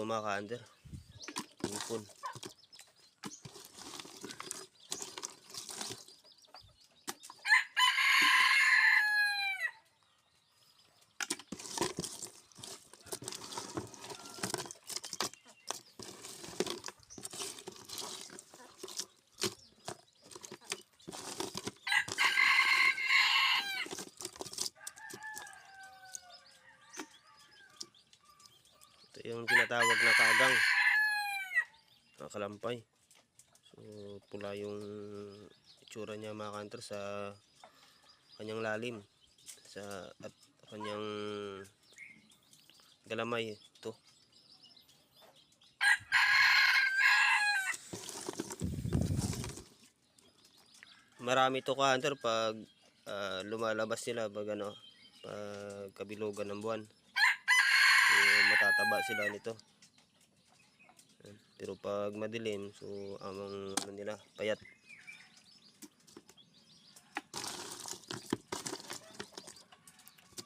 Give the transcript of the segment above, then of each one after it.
mga ka-under. Ipon. Ito yung tinatawag na kagang, kalampay. So pula yung itsura niya mga ka-hunter sa kanyang lalim at kanyang galamay. Ito marami to ka-hunter pag lumalabas sila pag kabilugan ng buwan. So, matataba sila nito. Pero pag madilim, so ang nila payat.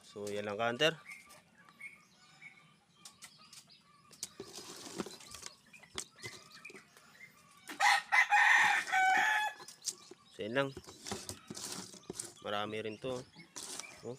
So yan lang ka-hunter. So yan lang. Marami rin to. Oh.